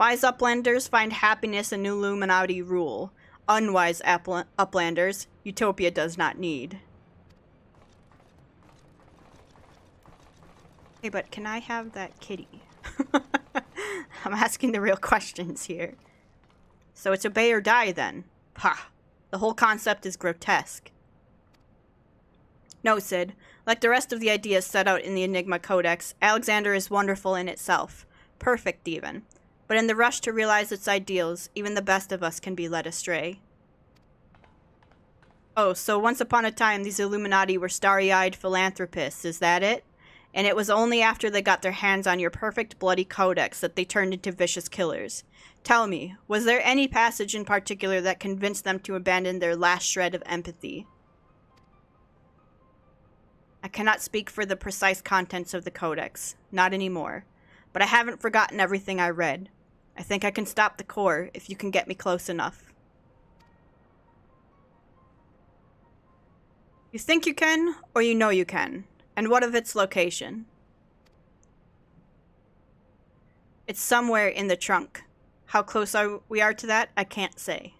Wise uplanders find happiness in Illuminati rule. Unwise uplanders, Utopia does not need. Hey, but can I have that kitty? I'm asking the real questions here. So it's obey or die then. Ha! The whole concept is grotesque. No, Sid. Like the rest of the ideas set out in the Enigma Codex, Alexander is wonderful in itself. Perfect, even. But in the rush to realize its ideals, even the best of us can be led astray. Oh, so once upon a time, these Illuminati were starry-eyed philanthropists, is that it? And it was only after they got their hands on your perfect bloody codex that they turned into vicious killers. Tell me, was there any passage in particular that convinced them to abandon their last shred of empathy? I cannot speak for the precise contents of the codex, not anymore. But I haven't forgotten everything I read. I think I can stop the core if you can get me close enough. You think you can, or you know you can? And what of its location? It's somewhere in the trunk. How close we are to that, I can't say.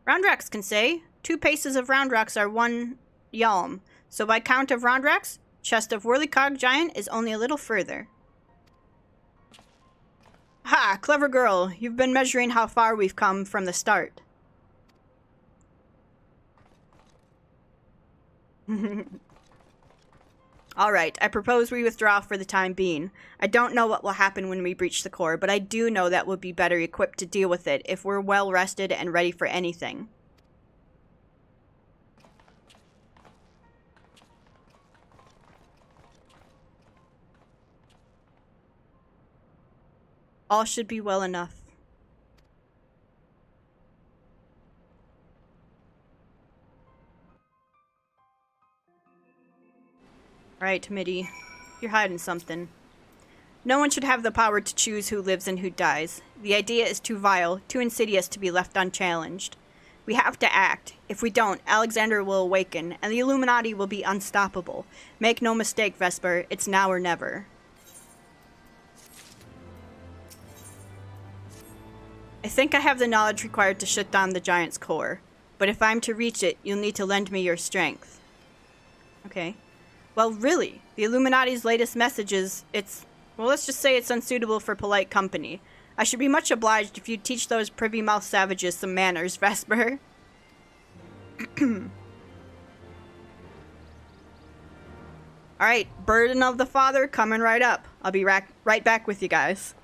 Roundrax can say. 2 paces of Roundrax are 1 yalm. So by count of Roundrax, chest of Whirlycog Giant is only a little further. Ha! Clever girl. You've been measuring how far we've come from the start. Alright, I propose we withdraw for the time being. I don't know what will happen when we breach the core, but I do know that we'll be better equipped to deal with it if we're well rested and ready for anything. All should be well enough. Right, Mitty. You're hiding something. No one should have the power to choose who lives and who dies. The idea is too vile, too insidious to be left unchallenged. We have to act. If we don't, Alexander will awaken, and the Illuminati will be unstoppable. Make no mistake, Vesper, it's now or never. I think I have the knowledge required to shut down the Giant's core, but if I'm to reach it, you'll need to lend me your strength. Okay. Well, really, the Illuminati's latest message is, well, let's just say it's unsuitable for polite company. I should be much obliged if you'd teach those privy-mouthed savages some manners, Vesper. Alright, Burden of the Father coming right up. I'll be right back with you guys.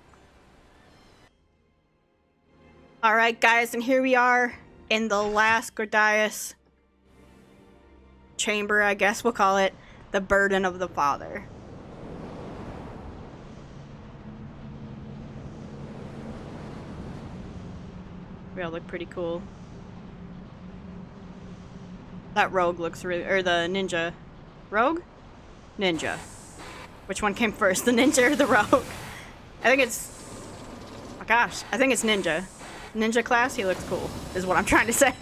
Alright, guys, and here we are in the last Gordias chamber, I guess we'll call it. The Burden of the Father. We all look pretty cool. That rogue looks really... or the ninja. Rogue? Ninja. Which one came first, the ninja or the rogue? I think it's... oh gosh, I think it's ninja. Ninja class, he looks cool, is what I'm trying to say.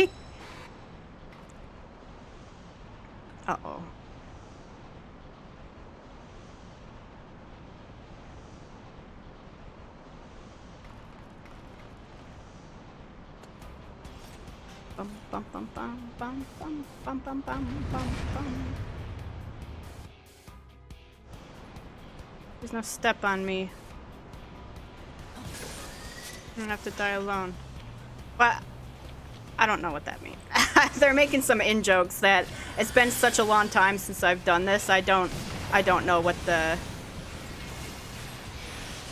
Uh-oh. Bum bum bum bum bum bum bum bum bum bum bum. There's no step on me. I don't have to die alone. But I don't know what that means. They're making some in-jokes that it's been such a long time since I've done this. I don't know what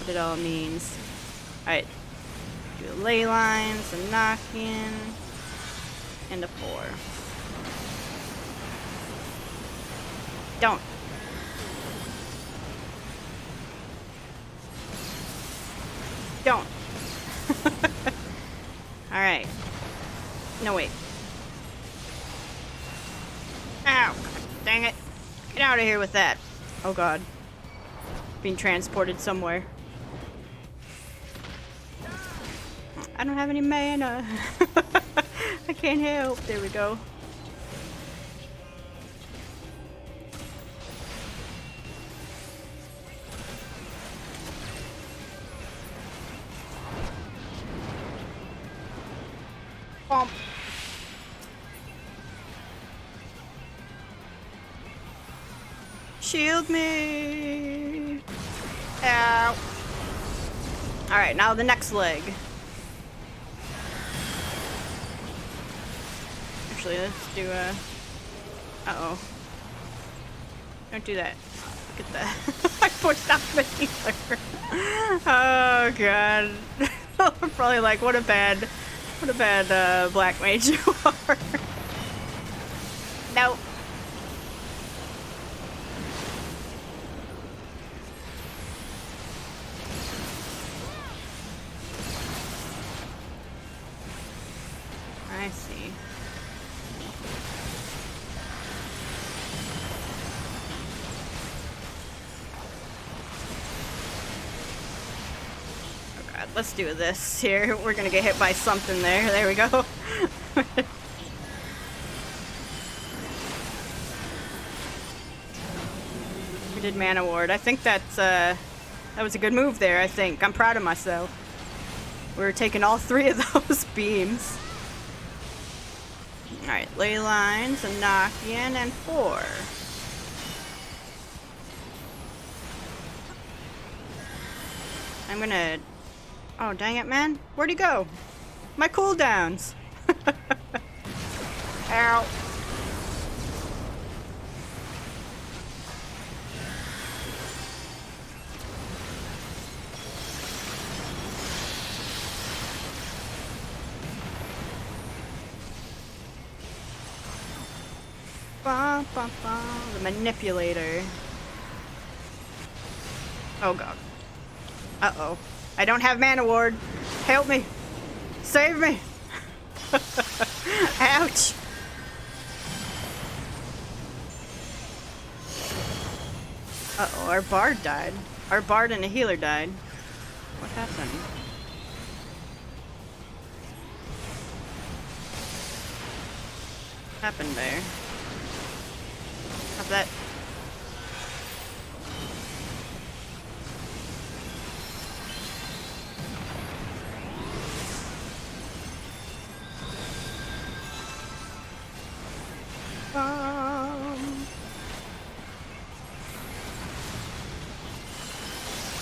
it all means. Alright. Do the ley lines and knock in. Into 4. Don't. Don't. Alright. No, wait. Ow! Dang it. Get out of here with that. Oh god. Being transported somewhere. I don't have any mana. I can't help. There we go. Shield me! Ow! Alright, now the next leg. Actually, let's do a... Uh-oh. Don't do that. Look at that. I pushed off the healer. Oh god. I'm probably like, what a bad black mage you are. Nope. I see. Oh god, let's do this here. We're gonna get hit by something there. There we go. We did Mana Ward. I think that's that was a good move there, I think. I'm proud of myself. We're taking all 3 of those beams. Alright, ley lines, Enochian, and 4. I'm gonna... Oh, dang it, man. Where'd he go? My cooldowns! Ow. Ba, ba, ba. The manipulator. Oh god. Uh-oh. I don't have Mana Ward. Help me. Save me. Ouch. Uh-oh, our bard died. Our bard and a healer died. What happened? What happened there? How's that?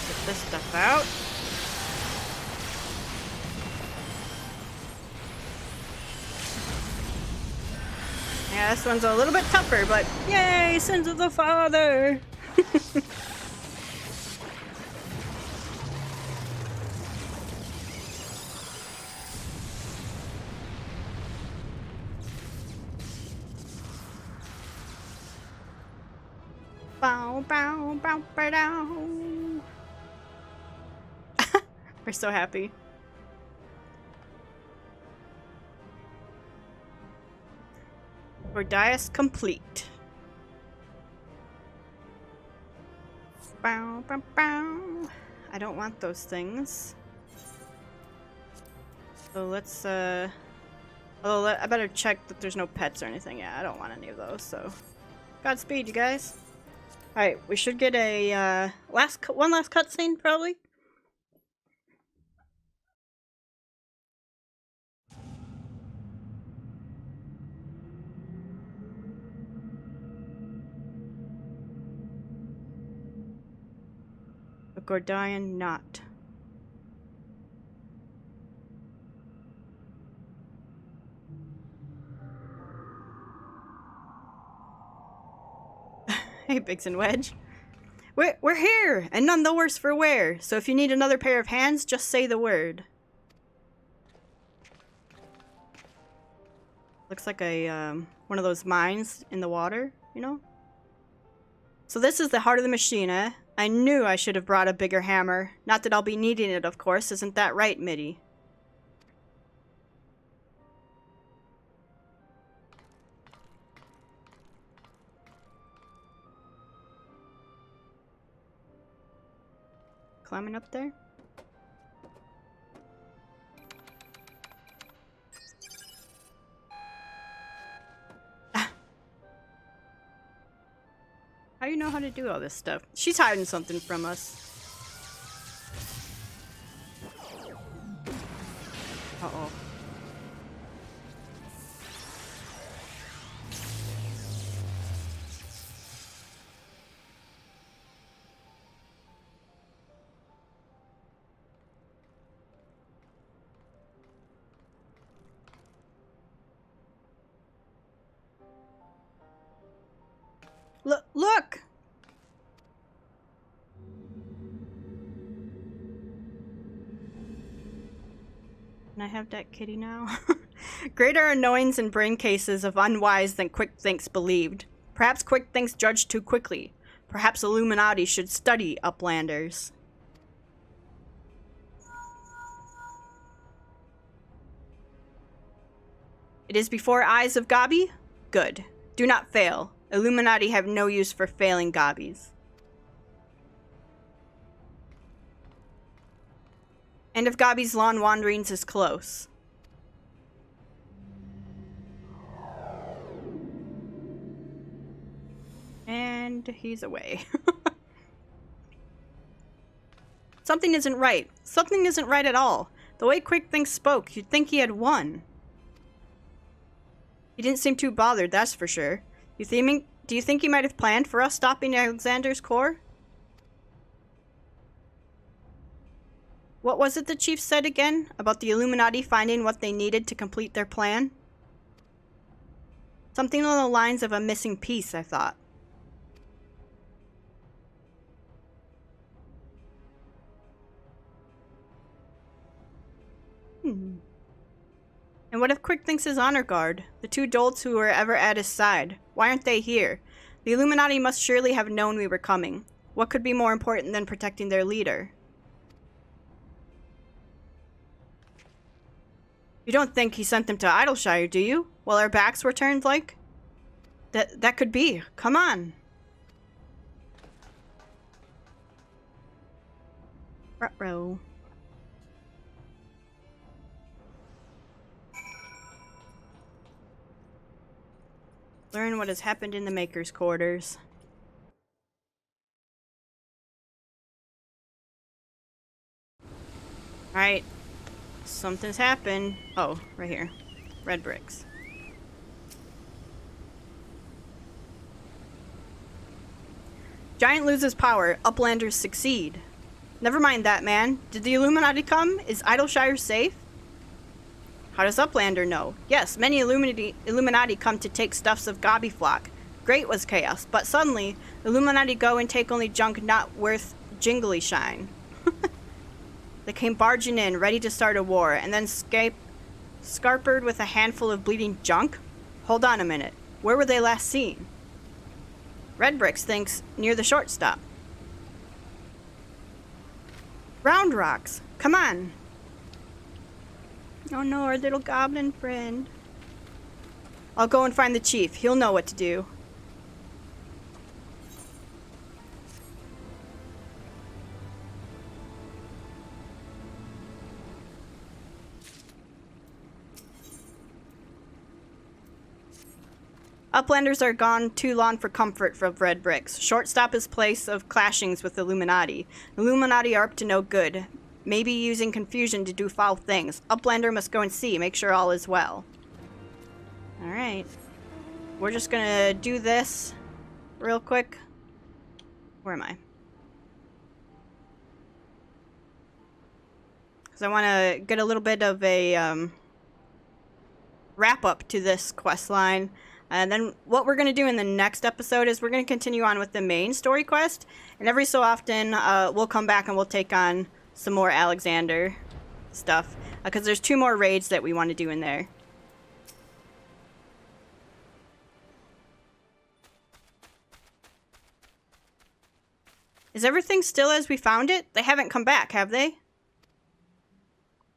Get this stuff out. Yeah, this one's a little bit tougher, but yay, Sins of the Father! Bow, bow, bow, bow, down. We're so happy. Gordias complete. Bow, bow, bow. I don't want those things. So let's, I better check that there's no pets or anything. Yeah, I don't want any of those, so. Godspeed, you guys. Alright, we should get a, one last cutscene, probably. A Gordian knot. Hey, Biggs and Wedge. We're here, and none the worse for wear. So if you need another pair of hands, just say the word. Looks like a one of those mines in the water, you know? So this is the heart of the machina. I knew I should have brought a bigger hammer. Not that I'll be needing it, of course. Isn't that right, Mitty? Climbing up there? How do you know how to do all this stuff? She's hiding something from us. Uh-oh. Look! Can I have that kitty now? Greater annoyance and brain cases of unwise than Quick Thinks believed. Perhaps Quick Thinks judged too quickly. Perhaps Illuminati should study Uplanders. It is before eyes of Gabi? Good. Do not fail. Illuminati have no use for failing Gabis. End of Gabi's lawn wanderings is close. And he's away. Something isn't right. Something isn't right at all. The way Quick Thinks spoke, you'd think he had won. He didn't seem too bothered, that's for sure. Do you think he might have planned for us stopping Alexander's core? What was it the chief said again? About the Illuminati finding what they needed to complete their plan? Something along the lines of a missing piece, I thought. And what if Quick Thinks his honor guard? The two dolts who were ever at his side. Why aren't they here? The Illuminati must surely have known we were coming. What could be more important than protecting their leader? You don't think he sent them to Idleshire, do you? While our backs were turned, like? That could be. Come on. Ruh-roh. Learn what has happened in the Maker's quarters. Alright. Something's happened. Oh, right here. Red bricks. Giant loses power. Uplanders succeed. Never mind that, man. Did the Illuminati come? Is Idleshire safe? How does Uplander know? Yes, many Illuminati come to take stuffs of Gabi flock. Great was chaos, but suddenly, Illuminati go and take only junk not worth jingly shine. They came barging in, ready to start a war, and then scarpered with a handful of bleeding junk? Hold on a minute. Where were they last seen? Red Bricks thinks near the shortstop. Round rocks. Come on. Oh no, our little goblin friend. I'll go and find the chief. He'll know what to do. Uplanders are gone too long for comfort from Red Bricks. Shortstop is place of clashings with Illuminati. Illuminati are up to no good. Maybe using confusion to do foul things. Uplander must go and see, make sure all is well. Alright. We're just gonna do this real quick. Where am I? Because I want to get a little bit of a wrap up to this quest line. And then what we're going to do in the next episode is we're going to continue on with the main story quest. And every so often we'll come back and we'll take on some more Alexander stuff. Because there's 2 more raids that we want to do in there. Is everything still as we found it? They haven't come back, have they?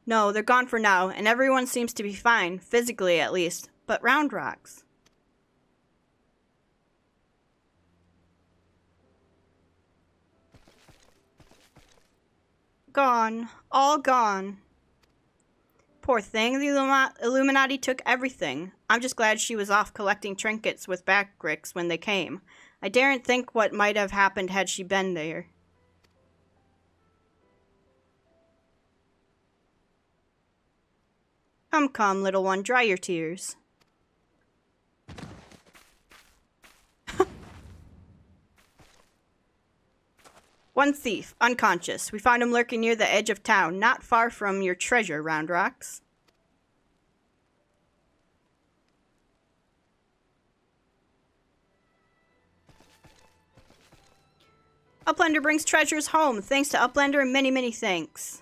No, they're gone for now, and everyone seems to be fine, physically at least. But Round Rocks. Gone. All gone. Poor thing, the Illuminati took everything. I'm just glad she was off collecting trinkets with Backricks when they came. I daren't think what might have happened had she been there. Come, come, little one, dry your tears. One thief, unconscious. We found him lurking near the edge of town, not far from your treasure, Round Rocks. Uplander brings treasures home. Thanks to Uplander and many, many thanks.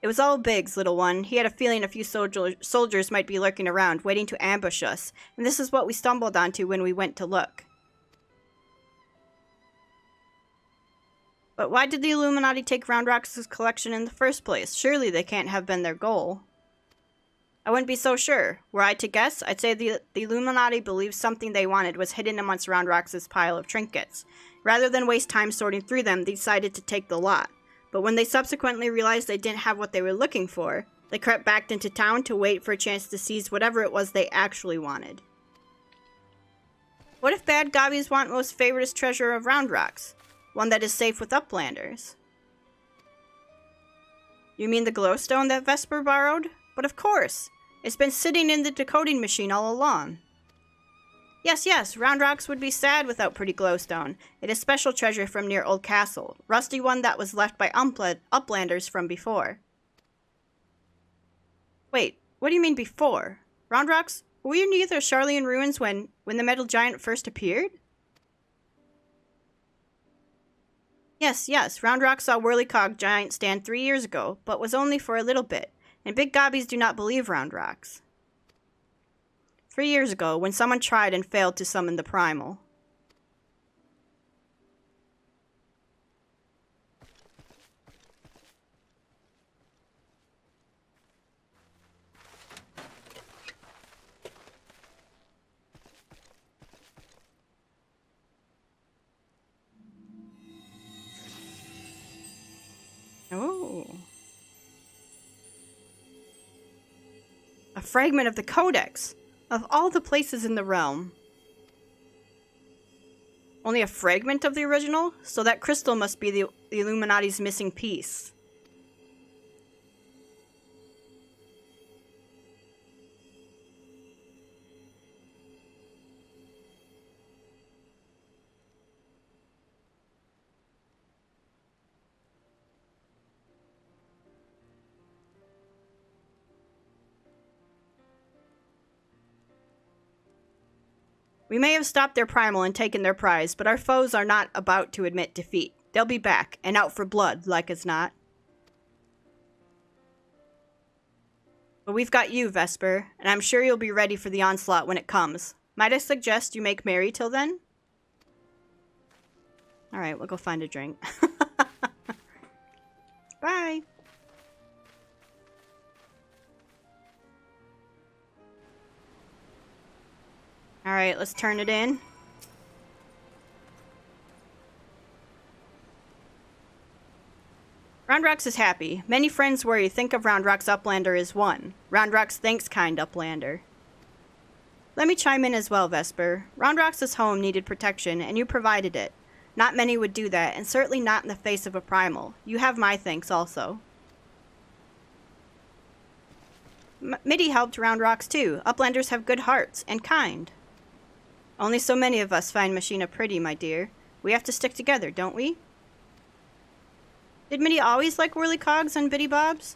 It was all Biggs, little one. He had a feeling a few soldiers might be lurking around, waiting to ambush us, and this is what we stumbled onto when we went to look. But why did the Illuminati take Roundrox's collection in the first place? Surely they can't have been their goal. I wouldn't be so sure. Were I to guess, I'd say the Illuminati believed something they wanted was hidden amongst Roundrox's pile of trinkets. Rather than waste time sorting through them, they decided to take the lot. But when they subsequently realized they didn't have what they were looking for, they crept back into town to wait for a chance to seize whatever it was they actually wanted. What if bad gobbies want most favoriteest treasure of Roundrox? One that is safe with Uplanders? You mean the glowstone that Vesper borrowed? But of course! It's been sitting in the decoding machine all along. Yes, Roundrox would be sad without pretty glowstone. It is special treasure from near Old Castle. Rusty one that was left by Uplanders from before. Wait, what do you mean before? Roundrox, were you near the Charlian ruins when the metal giant first appeared? Yes, Roundrox saw Whirlycog giant stand 3 years ago, but was only for a little bit, and big gobbies do not believe Roundrox. 3 years ago, when someone tried and failed to summon the primal. Oh. A fragment of the Codex! Of all the places in the realm. Only a fragment of the original? So that crystal must be the Illuminati's missing piece. We may have stopped their primal and taken their prize, but our foes are not about to admit defeat. They'll be back, and out for blood, like as not. But we've got you, Vesper, and I'm sure you'll be ready for the onslaught when it comes. Might I suggest you make merry till then? Alright, we'll go find a drink. Bye! Alright, let's turn it in. Roundrox is happy. Many friends worry think of Roundrox Uplander as one. Roundrox thanks kind Uplander. Let me chime in as well, Vesper. Roundrox's home needed protection, and you provided it. Not many would do that, and certainly not in the face of a primal. You have my thanks also. Mitty helped Roundrox too. Uplanders have good hearts, and kind. Only so many of us find Machina pretty, my dear. We have to stick together, don't we? Did Mitty always like Whirlycogs and Bitty Bobs?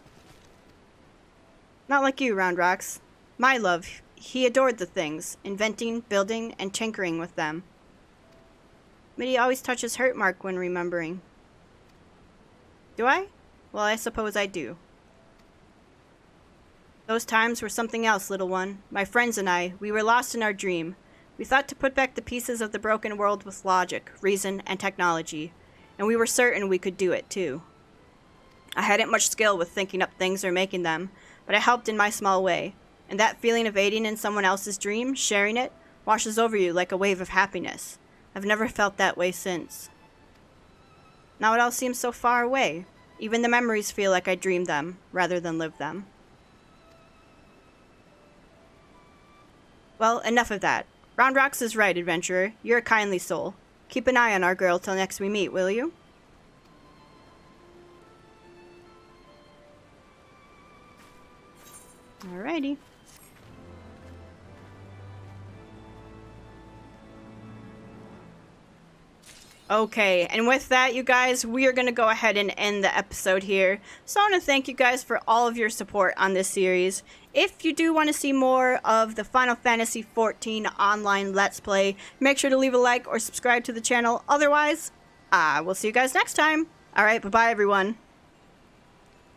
Not like you, Roundrox. My love, he adored the things, inventing, building, and tinkering with them. Mitty always touches hurt mark when remembering. Do I? Well, I suppose I do. Those times were something else, little one. My friends and I, we were lost in our dream. We thought to put back the pieces of the broken world with logic, reason, and technology, and we were certain we could do it, too. I hadn't much skill with thinking up things or making them, but I helped in my small way, and that feeling of aiding in someone else's dream, sharing it, washes over you like a wave of happiness. I've never felt that way since. Now it all seems so far away. Even the memories feel like I dreamed them, rather than lived them. Well, enough of that. Roundrox is right, adventurer. You're a kindly soul. Keep an eye on our girl till next we meet, will you? Alrighty. Okay, and with that, you guys, we are going to go ahead and end the episode here. So I want to thank you guys for all of your support on this series. If you do want to see more of the Final Fantasy XIV online Let's Play, make sure to leave a like or subscribe to the channel. Otherwise, we'll see you guys next time. Alright, bye-bye everyone.